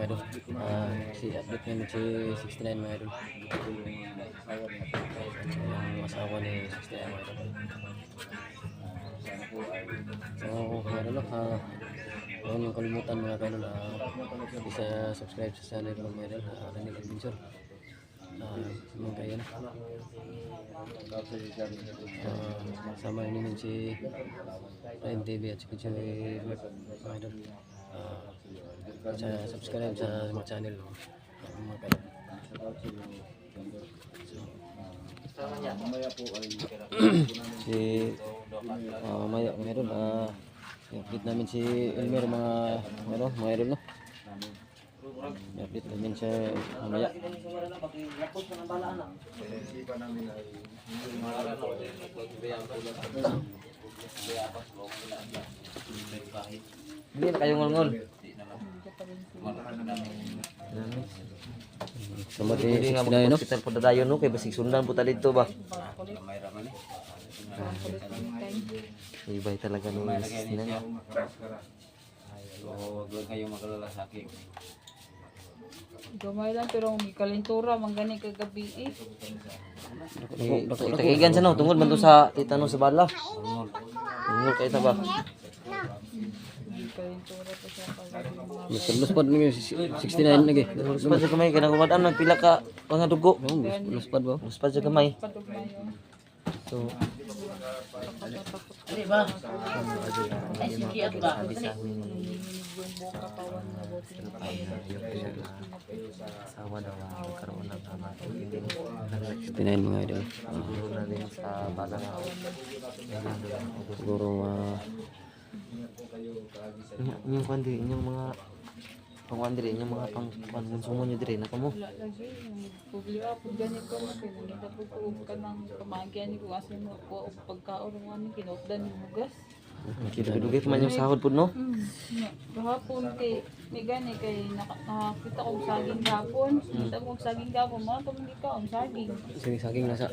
mga idol. Si update namin si 69 mga idol. Yung asawa ni 69 mga idol. So mga idol, huwag niyong kalimutan mga idol, isa subscribe sa channel ko mga idol, Renig Adventure. Mga kaya na. Sama ini namin si Prime TV at si Kuchin mga idol. Subscribe sa mga channel mga kaya. Si Maya mga idol, i-update namin si Elmer mga idol no. I-update namin siya mamaya. Hindi na kayo ngol-ngol. Sama di Hindi nga 69 no. mag-hospital po dadayon no kay basig sundan po ta dito ba. Ibay talaga no 69. Huwag lang kayong magalala sa akin. Gamay lang pero may kalintura manggani kagabi eh. Itagigan sa no tungod man to sa tita no sa bala. Tungod kay ta ba. May kalintura pa siya kagabi mga. Mas pad ni 69 lagi. Luspad sa kamay kanang kumadan nagpila ka mga dugo. Mas pad ba? Luspad sa kamay. Padugmay yun. So Sabi sa amin yung buong katawan na buti na asawa daw nagkaroon ng amat. 69 mga idol. Siguro na din sa bala nga. Siguro Inyong kwan diri, inyong mga pangkuan diri, inyong mga pangkonsumo nyo diri, naka mo. wala lagi yung publika po ganit ko na pinangita po ko ka ng kamagyan ni ko kasi mo po pagkaurungan ni kinotdan yung hugas. Dugay pa man yung sahod po no? Gahapon kay may gani kay nakita ko saging gapon. Nakita ko saging gapon, mga tumindi ka ang saging. saging nasa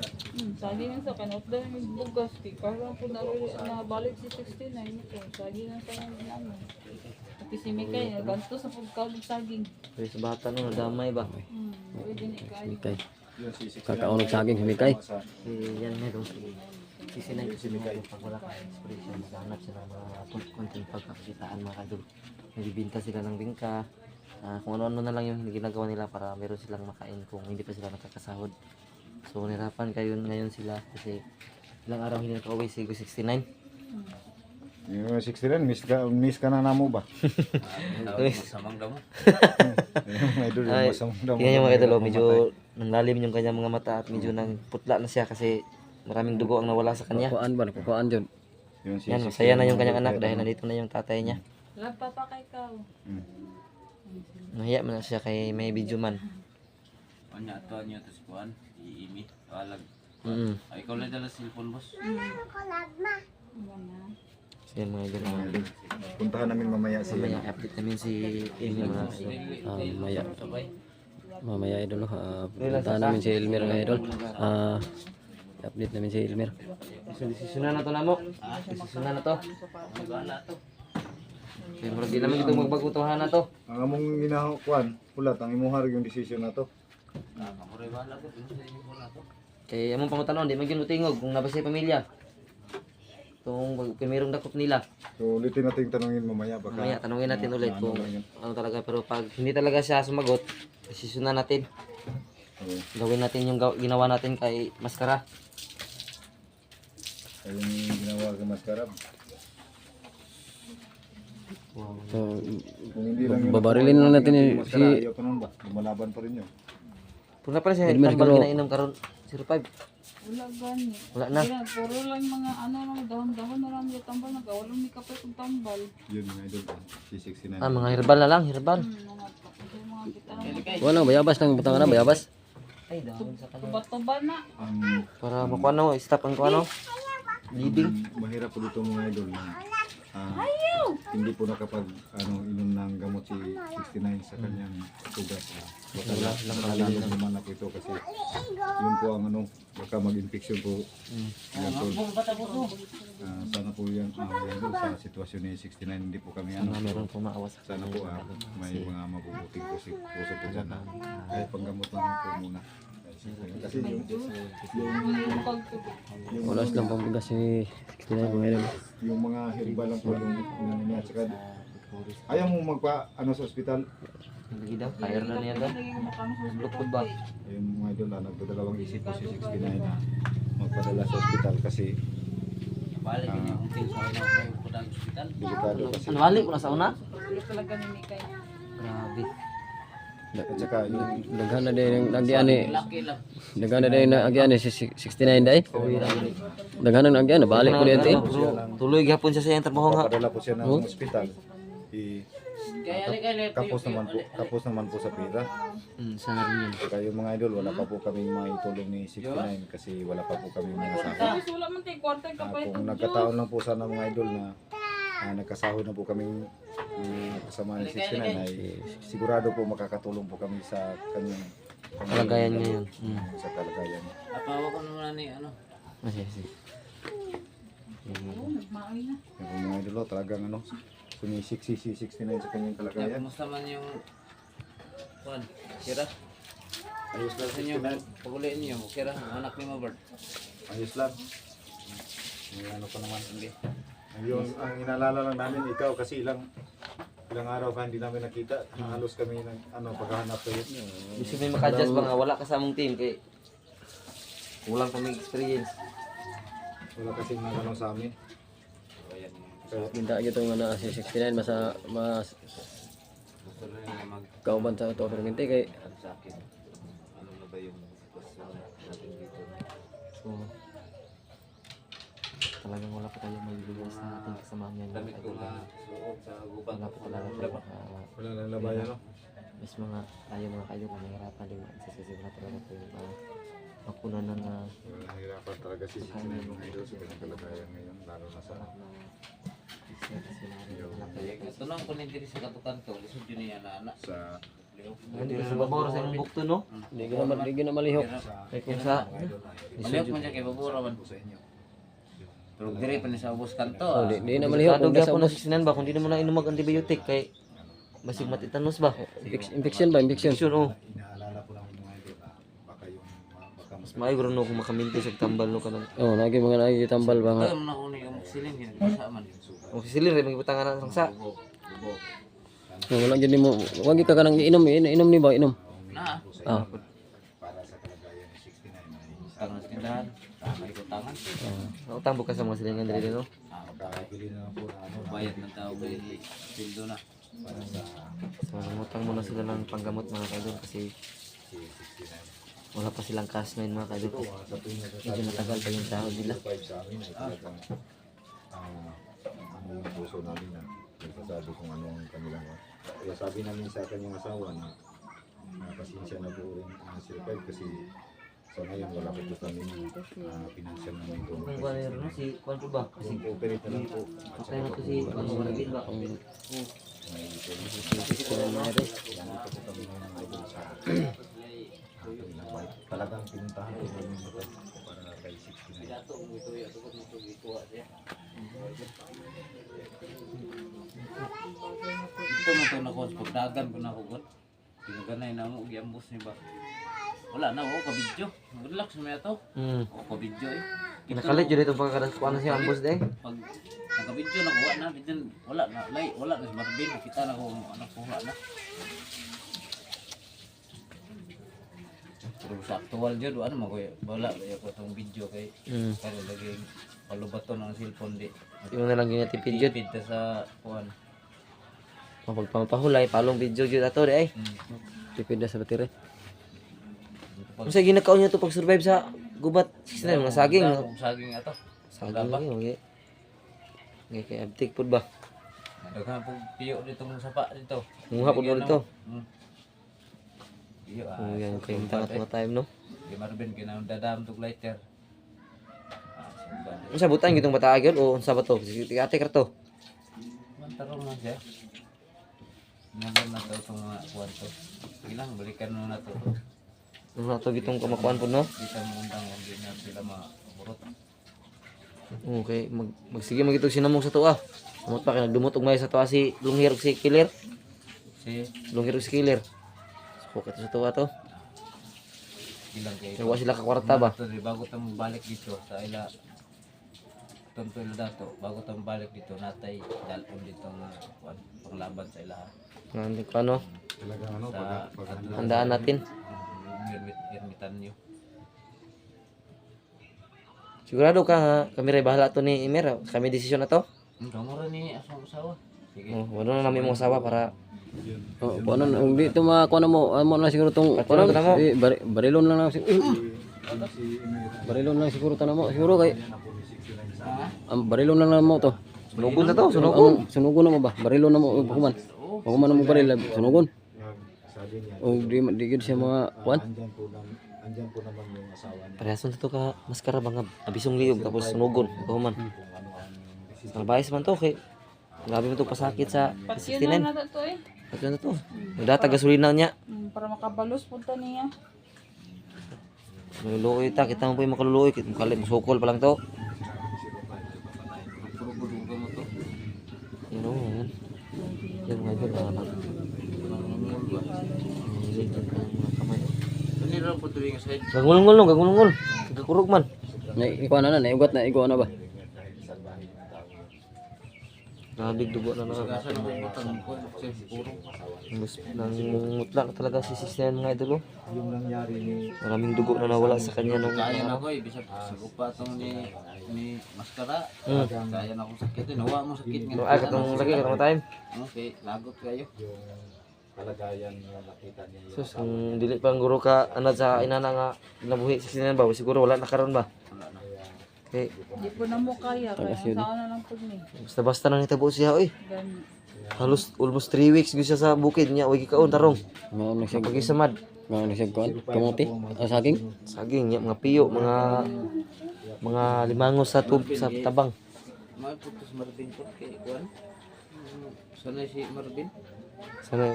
Saging na sa kanotdan yung bugas kay karon po nabalik si 69 nito. Saging na sa namin. Pati si Mikay naganto sa pagkaon saging. Pero sa bata no, nadamay ba? Pwede ni kayo. Mikay. Kakaunog saging si Mikay. Yan meron. Sisinay ko si Mikay pag wala ka inspiration, maghanap sila ng mga content pagkakitaan mga kadol. Nagbibinta sila ng bingka. Kung ano-ano na lang yung ginagawa nila para meron silang makain kung hindi pa sila nakakasahod. So nirapan kayo ngayon sila kasi ilang araw hindi nakauwi si 69. Yung 69, miss ka na namo ba? Samang daw mo. Idol yung Ay, masamang daw. tingnan yung mga idol, medyo nanglalim yung kanyang mga mata at medyo nang putla na siya kasi maraming dugo ang nawala sa kanya. Kuan ba? Kuan dyan. Yung si Yan, masaya na yung kanyang anak dahil nandito na yung tatay niya. Wala pa pa kay ka. Nahiya man na siya kay may video man. Anya ato niyo to si Kuan, iimi, alag. Ay ikaw lang dala cellphone boss. So yan mga idol. puntahan namin mamaya si Mamaya update namin si Amy mga idol. Mamaya idol no. Puntahan namin si Elmer mga idol. Update namin si Elmer. So desisyonan na to na mo. Desisyonan na to. Pero di naman ito magbagutuhan na to. ang among ginakuan, pulat ang imuhar yung decision na to. Kaya among pangutanon, di man gyud utingog kung nabasa yung pamilya. Kung merong dakop nila. So ulitin natin tanungin mamaya baka. Mamaya tanungin natin ulit kung ano talaga, pero pag hindi talaga siya sumagot, desisyonan natin. Gawin natin yung ginawa natin kay Maskara. Ayun yung ginawa kay Maskarab. So Kung hindi lang yun, babarilin lang natin si ayaw pa nun ba? Lumalaban pa rin yun. Kung na pala siya Elmer, tambal siguro- ginainom karon 05. Wala gani. Wala na. Puro lang mga ano lang dahon-dahon na lang yung tambal nagawalong ni kapay kung tambal. Yun mga idol. Si 69. Mga herbal na lang, herbal. Mga kita wala bayabas nang butang na bayabas. Ay, dahon sa kanila. tubat-tuba na. Ang Para makuha no, stop ang kuha no. Bleeding. mahirap po dito mga idol na hindi po nakapag inom ng gamot si 69 sa kanyang sugat. Baka lalo naman na po ito kasi yun po ang baka mag-infection po. Yan po. Sana po yan sa sitwasyon ni 69 hindi po kami Meron po maawas. sana po may mga mabubuting puso po dyan na kahit panggamot lang po muna. Kasi Wala silang pambigas si 69 mga idol. yung mga herbal lang po yung ano niya. Tsaka ayaw mo sa ospital. Lagi daw, kaya na niya daw. Lukod ba? Yung mga idol nagdadalawang isip po si 69 na magpadala sa ospital kasi Balik ini ang ting sa una may pudang hospital. delikado kasi. Ano, balik ko na sa una? Pero talaga ni Mikay. Grabe. At saka yung Daghan na din ang agian ni Laki lang. daghan na din ang agian ni si 69 day. Daghan na agian balik ko dito. Tuloy gapon siya sa iyang trabaho nga. padala po siya ng ospital. Kaya Kapos naman po sa pera. Sana rin yun. Saka yung mga idol wala pa po kami maitulong ni 69 kasi wala pa po kami mga sahod. Kasi wala man tayo kwarta kapay. Kung nagkataon lang po sana mga idol na nagkasahod na po kaming kasama ni 69 ay sigurado po makakatulong po kami sa kanyang Kalagayan niya yun. sa kalagayan. Apawa ko naman ni ano. Sige. Nagmaay na. Yung mga idol talagang sumisiksi si 69 sa kanyang kalagayan. Kumusta man yung kuan? Kira? Ayos lang Sa inyo, paguliin niyo, kira ang anak ni Mabert. Ayos lang. May pa naman hindi. Yung ang inaalala lang namin ikaw kasi ilang araw ka hindi namin nakita. Halos kami ng paghahanap sa iyo. Gusto may makadjust ba nga wala ka sa among team kay kulang kami experience. Wala kasing nanong sa amin. Minta gitu nga si 69 mas Gusto na nila mag kauban sa to permente kay sa akin. Ano na ba yung sitwasyon natin dito? So talagang wala pa tayo magbibigay sa ating kasamahan yan. Damit ko nga suot sa gubat. Wala pa talaga tayo. Wala nang labayan Mas tayo mga kayo na nahirapan din na talaga po yung makunan ng Wala nahirapan talaga si 69 mga idol sa kanyang kalagayan ngayon lalo na sa Tunong ko nindiri sa katukanto, lisod yun niya na anak. sa hindi ka sa babor sa imong bukto no? di na malihok. Kay kung sa Maliyok man siya kay Babura man. Pero diri pa ni sa ubos kanto. Oh, di na malihok Kado kung nasa gyapon na sinan ba kung di naman na inumag antibiotic kay basig matitanos ba? infection ba infection. Infection oh. inaalala ko lang mga idol na baka Mas maayos no kung makaminti sa tambal no kanang. Oh, nagi mga nagi tambal ba nga. Pero na uni yung siling hin sa man. O silir may gibutangan ng sa. Oh, wala gyud nimo wag ka kanang iinom inom ni ba inom. Na, Ah. para sa kalagayan ni 69 ay tangan sa tindahan. May kutangan. Utang bukas sa mga silingan diri no. makakabili na lang po na Bayad ng tao kay pildo na. para sa So mangutang muna sila ng panggamot mga kaidol kasi si 69. wala pa silang cash ngayon mga kaidol. Sa tuwing Medyo matagal pa yung sahod nila. 5 sa amin ay talagang ang puso namin na nagsasabi kung ano ang kanilang kaya sabi namin sa kanyang asawa na pasensya na po rin si Ricardo kasi sa ngayon wala po po kami financial na ito Kung kuwanero no si kuwan po ba? Kasi operate na lang po patay na to si Maragin ba? may talagang pinuntahan ko namin ito para kay 69. Ito mo to na ko pagdagan ko na ko got. Tinaganay na mo giambos ni ba. Wala na ako ka-video. Relax mo to. Ako ka-video eh. Nakalit yun ito pagkakakuha na siya ang boss day. Pag naka-video na kuha na dito wala na wala na si Marvin kita na ko ano kuha na. Pero sa actual jud ano mo ko wala kaya ko tong video kay kaya lagi palubaton ng cellphone di. Yung na lang yung natipid yun. Tipid ta sa kuan. Mapagpapahulay, palong video yun ato di ay. Tipid na sa battery. Kung sa ginakaon niya to pag-survive sa gubat, sila mga saging. Saging ato. Saging lagi, okay. Ngay kay abtik pud ba? Daghan po piyo dito mong sapa dito. Munga pud mo dito. Piyo Oh, yan kay tanga mga time no. Di Marvin kinang dadam tug lighter. Unsa butan gitong bata gyud o unsa ba to? Sige ate karto. tarong na siya. Naman na to itong mga kwanto. Ilang, balikan mo na to. Ano na to gitong kamakuan po no? Kita mo undang, hindi na sila maburot. Okay, magsige magitog sinamong sa tuwa. Amot pa kay nagdumot og may sa tuwa si Lunghir ug si Killer. Si, Lunghir ug si Killer. Sukat sa tuwa to. ilang kayo. Kaya wa sila ka kwarta ba? Ito, bago tayo balik dito sa ila Tonto ila dato, bago tayo balik dito, natay dalon dito nga panglaban sa ila. Nandi ko ano, Talagang ano, Sa handaan natin. Irmitan nyo. Sigurado ka nga kami ray bahala to ni Imer. Kami desisyon na to. Kamu rin ni asong usawa. Sige. Oh, wala na namin mo usawa para Oh, kuno di to makuha na mo amo na siguro tong Patulog na mo. barilon lang barilon lang siguro to na mo siguro kay barilon lang mo to. sunugon na to, sunugon. Sunugon na mo ba? Barilon na mo hukuman. Hukuman na mo baril sunugon. sabi niya, O di gid siya mga kuan. andyan po naman yung asawa niya. Parehason to ka maskara bang abisong liog tapos sunugon. Human. Malbayas man to kay grabe man to pasakit sa Patyo 69. na na to eh. Pati na to. Nagdata gasolina niya. Para makabalos punta niya. Maluluoy ta, kita mo po yung makaluluoy. Makalit, sukol pa lang to. Puro-puro mo to. Yan o, yan. Yan mga idol, mga Ano rin po tuwing side? gagulong-gul no, gagulong-gul. Nagkakurog man. Ikuha na naiugat na iguan na ba? Nabig dugo na na. Gasan mo butang ko, puro. Nangutla na talaga si Sister mga idol. Oh. Yung nangyari ni Maraming dugo na nawala sa kanya nung Kaya na ko eh, bisag sa upa tong ni maskara. Hmm. Kaya na akong sakit eh, nawa mo sakit nga. Ay, katong lagi, katong time. Okay, lagot kayo. yung kalagayan na nakita niya yung Sus, kung dili pa ang guro ka, anad sa inana nga nabuhi sa sinan ba? Siguro wala na karon ba? Wala na. Okay, Di po na mo kaya. Kaya ang saan na lang po ni. basta-basta na nitabo siya, oy. Gani. Halos almost 3 weeks gyud siya sa bukid niya, uy kaon tarong. Mao na siya Pagi samad. mao na siya kuan. Kamuti. Saging. Saging niya, mga piyo, mga limangos sa sa tabang. May putos Marvin ko kay Juan. Sanay si Marvin. Sana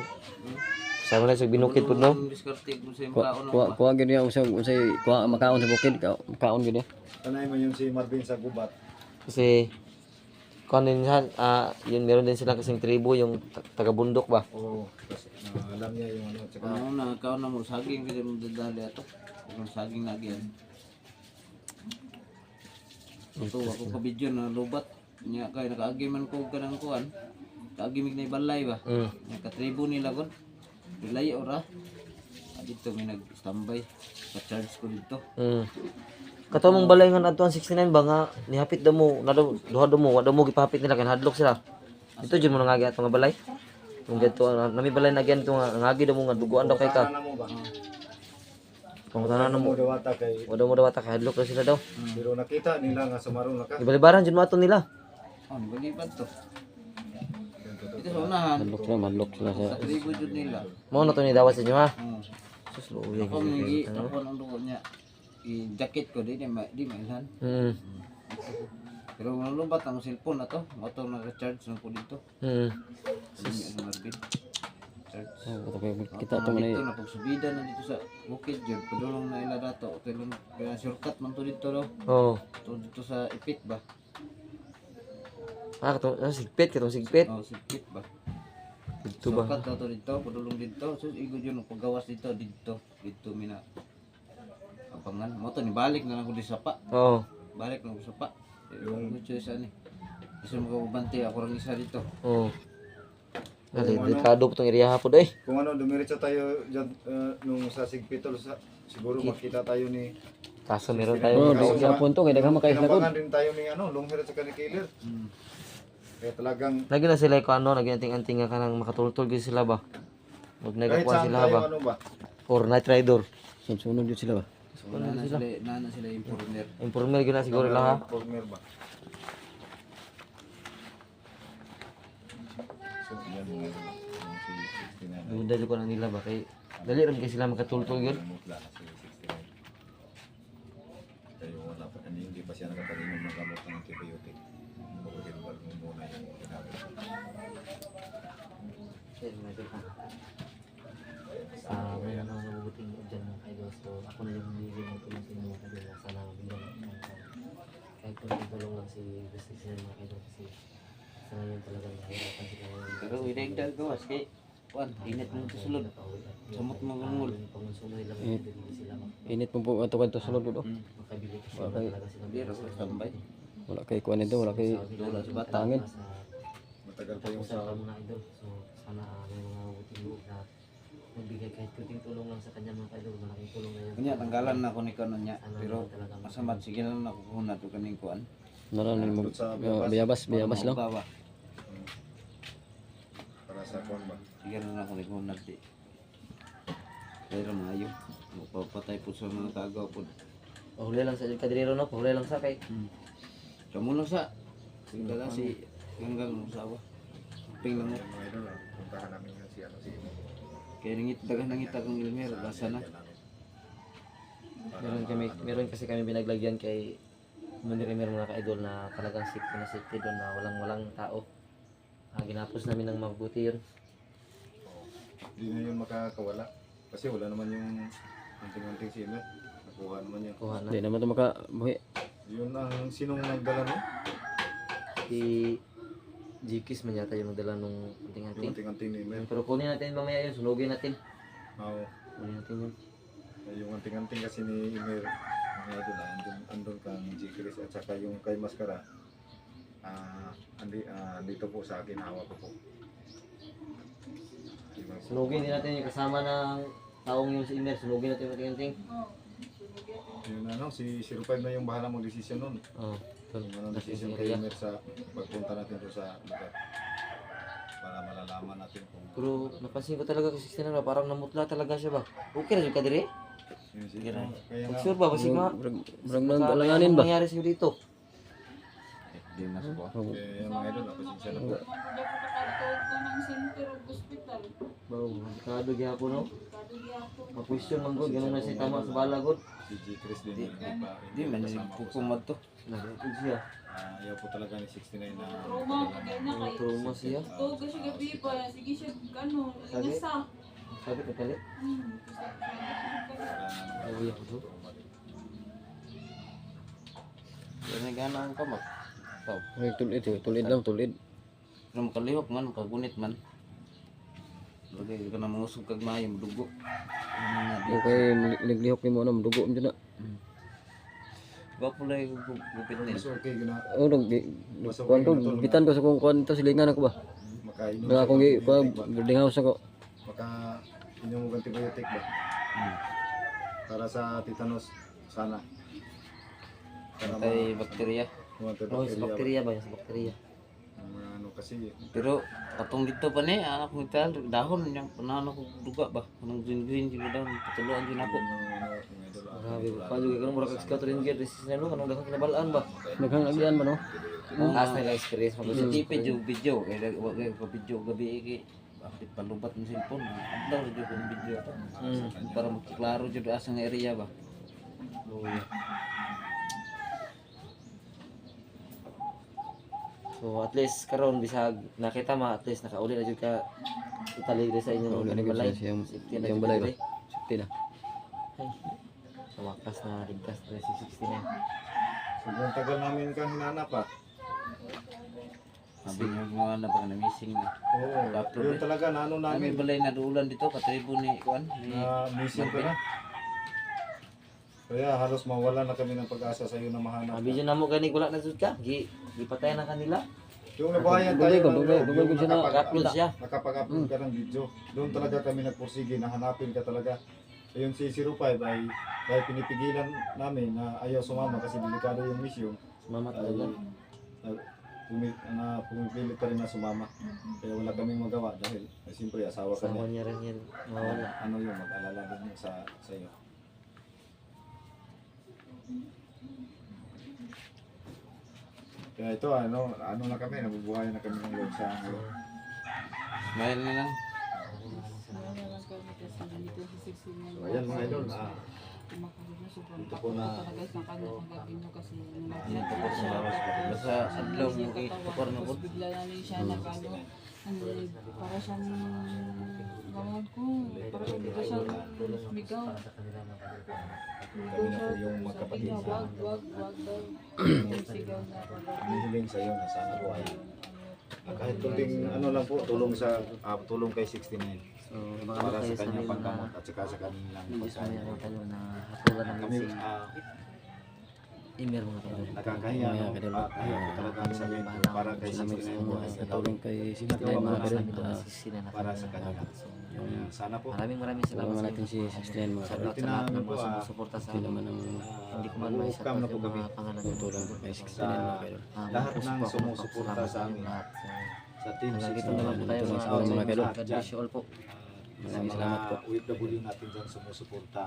sama na sa binukid pud no. Diskarte kung sa makaon Kuha gid niya usag unsay kuha makaon sa bukid kaon gid niya. Tanay mo yung si Marvin sa gubat. Kasi kanina yun meron din sila kasing tribo yung taga-bundok ba. Oo, kasi alam niya yung ano, tsaka Ano na kaon na mo saging kasi mo dadali ato. Kung saging na gyud. Ito ako ka video na lubat. Nya kay nakaagi man ko kanang kuan. Kaagimig na balay ba? Mm. Nya katribo nila kon. Bilay ora. Dito may nag-standby. Pa-charge ko dito. Kato mong balay nga adto ang 69 ba nga nihapit daw mo na duha daw mo wa daw mo gipahapit nila kan hadlok sila. Ito jud mo nangagi ato nga balay. Kung gato nami balay na gyud nga ngagi daw mo nga duguan daw kay ka. ano mo ba? Kung tanan mo Mo dawata kay wa daw mo daw ka hadlok daw sila daw. pero nakita nila nga sumarong naka. Ibalibaran jud mo ato nila. Oh, nagalipat to. Ito sa unahan. Madlok sila sa Katribo jud nila. Mao na to ni dawat sa inyo ha. Oh. Sus luoy. Ako ngi ako nang dugo niya. I-jacket ko di mailhan. Pero ang lubat ang cellphone na to, moto naka-charge na po dito. Hindi ano Marvin. Charge. kita to man Dito na pagsubida na dito sa bukid jud, padulong na ila dato. Tulong kaya shortcut man to dito daw. Oh. To dito sa Ipit ba? Kato sigpit katong sigpit. Oh, sa Ipit ba? Dito ba? Shortcut daw to dito, padulong dito. So igod yun ang paggawas dito dito mina. Abangan mo to ni balik na lang ko di sapa. Oo. Balik na ko sa pa. Yung gusto sa ani. Gusto mo ko bantay ako ring isa dito. Oo. Delikado po itong area po doy. Kung ano dumiretso tayo diyan nung sa Sigpitol siguro makita tayo ni Kaso meron tayo. Oh, sa punto kay daghang makaisla gud. Kinabangan din tayo ni ano, Longher at saka ni Killer. Kaya talagang Lagi na sila ko ano, lagi anting-anting nga kanang makatultol gyud sila ba. Wag kahit nagakuha saan sila tayo ba. ano ba? Or night rider. Sunod jud sila ba? Nana sila informer. Informal gyud na siguro lang ha. Former ba? So yan mga yung si 69 Duda ko na nila ba kay dali rin kay sila makatultol gyud. mutla na si 69. Kaya wala pa hindi pa siya nakapag-inom ng gamot ng antibiotic. i-silver mo muna yung ginamit mo. Sir, may idol ha. Sa mga mabubuting dyan mga idol. So ako na yung hindi mo tulong sa inyo mga idol na sana mabigyan ng kahit kung tulong lang si Justice na mga idol kasi sa ngayon talagang nahirapan sila ngayon. Pero idagdag gawas kay kuan init mo sa sulod. Samot mo ngul. Pangonsumo nila mga idol hindi sila Init mo po ato kanto sulod do. makabili kasi Okay. talaga sila. Biro sa tambay. Wala kay kuan nito, wala kay Dola sa bata. tangin. Matagal pa yung Sa sa mga idol. So sana may mga mabuting loob na magbigay kahit kunting tulong lang sa kanya mga idol. Malaking tulong na yun. Kunya tanggalan na ko ni kanon niya. Pero masamat sige lang na kuhuna to kaning kuan. Nara ni mo biyabas lang. Baba. para sa kwan ba. Sige lang ako ni kuhuna di. Pero maayo. Magpapatay po sa mga kagaw po. Pahuli lang sa kadrero no, pahuli lang sa kay. Kamu lang sa. Tingala si hanggang sa awa. Ping lang mo. Yan mga idol, puntahan namin yan si ano si Kaya nangit dagan nangit akong ilmer basa na. Meron kasi kami binaglagyan kay Manirimer mga ka-idol na talagang safety doon na walang tao. Ginapos namin ng mabuti yun. Hindi na yun makakawala. Kasi wala naman yung anting-anting si Emer. Nakuha naman yan. Kuha na. Di naman to makabuhi. Yun ang sinong nagdala no? Si Jikis man yata yung nagdala nung Yung anting-anting. anting-anting ni Emer. Pero kunin natin mamaya yun, sunugin natin. Oo. Kunin natin yun. Yung anting-anting kasi ni Emer, mga idol, andun kang G-Chris at saka yung kay Mascara. Dito po sa akin, hawak ko po. Diba po? Sunugin din natin yung kasama ng taong yung si Imer. Sunugin natin yung anting-anting. Yun ano, si 05 na yung bahala mong desisyon nun. Oo. Yung ano, desisyon kay Emer sa pagpunta natin doon sa lugar. Para malalaman natin kung Pero napansin ko talaga kasi na parang namutla talaga siya ba? Okay na yung kadiri? yun siya. Kaya nga, Sure ba? Basig nga. Murag nang alanganin ba? Nangyari sa'yo dito? Di na sa kuha. kaya mga idol, pasensya na po. Wala ko nakatawag ko ng center of hospital. Bawo, delikado gyapon no. Kado gyapon. Ma-question man gud ganun na siya tama sa bala gud. Si G-Chris din. Di man yung kukumad to. Nagutod siya. Ayaw po talaga ni 69 na Trauma ko kay na kay. Trauma siya. Tuog kasi gabi pa. Sige siya ano, ingasa. Sabi ka kalit. Awi ako to. Yan ang gana ang kamak. Tao. Ay, tulid lang, tulid. Pero makalihok man, makagunit man. Lagay ka na mangusog kag maayo, madugo. Ano nga di. Okay, liglihok ni mo na dugo mo dyan na. Gwapo lang yung gupit nila. Mas okay gina Oh, kuan ko, bitan ko sa kung kuan to silingan ako ba. makainom. Na akong kuan boarding house ako. Maka inom mo antibiotic ba? Para sa tetanus sana. Para Patay bakterya. Oh, sa bakterya ba? Sa bakterya. Ano kasi Pero katong dito pa ni, anak ko tal dahon yung panano ko duga ba. Anong green yung dahon, patuluan din ako. Grabe ba? Paano ka mura kag scout rin gid resist na no kanang daghang kinabalaan ba? Naghang agyan ba no? As na experience mo Sa tipid yung video, kaya wag ko video gabi iki. Bakit palubat ng cellphone? Adlaw jud yung video to. Para magklaro jud asang area ba. So at least karon bisag nakita ma at least nakauli na jud ka italig sa inyong Uli na gid balay. siya Safety na yung jud balay ba? diri. Safety na. Ay. Sa wakas na ligtas na si 69. sobrang tagal namin kang hinanap ah. Sabi niyo mga na baka na missing na. Oo, yun talaga na ano Namin namin balay na duulan dito, katribo ni Kuan. Ni na missing ka na. Kaya halos mawala na kami ng pag-asa sa iyo na mahanap. Abi jud namo gani wala na jud ka. Gipatay na kanila. Yung nabahayan tayo, dugay ko siya na Upload siya. nakapag-upload ka ng video. Doon talaga kami nagpursige na hanapin ka talaga. Ayun si 05 ay dahil pinipigilan namin na ayaw sumama kasi delikado yung mission. Mama talaga. Pumipilit ka rin na sumama. Kaya wala kaming magawa dahil siyempre asawa ka Sama niya. niya rin yan. Mawala. Ano yun, mag-alala din yun sa iyo. Kaya ito, ano na kami, nabubuhay na kami ng Lord sa ngayon. Smile na lang. Sana lang kami kasi dito si 69. So, ayan mga idol, Kumakabit na sobrang Ito po takot na- talaga sa kanya sa gabi no kasi Dito po sa basta adlaw mo ikapar na po. tapos bigla na rin siya nagano para siyang gawin ko para bigla siyang sumigaw. Kami na po yung magkapatid sa Wag daw. Yung sigaw na hinihiling sa iyo na sana po ay kahit kunting ano lang po, tulong kay 69 So, baka para kayo sa sa kanyang amin na paggamot at saka sa kanilang hindi sa pagkain. mga tayo na hatulan namin Kami si Emir mga kaidol. nakakahiya no, talagang sa inyo para kay 69 po ay Katulong kay Ito 69 yung mga mga kadol. kasama na sisina na para sa kanya. kanila. So, Kaya sana po maraming salamat Tulungan sa natin si inyo. 69 mga Sa kadol. lahat ng mga sumusuporta sa Sila amin. man ang Hindi ko man may sa na po yung kami mga pangalan ng tutulong mga kay kadol. 69 mga kadol. lahat puso ng po ako sumusuporta nagpapasalamat sa amin. lahat. sa team Hanggang dito 69 na lang po tayo Tulong mga sa mga kadol. God bless you all po. sa Maraming salamat po. mga OFW natin dyan sumusuporta.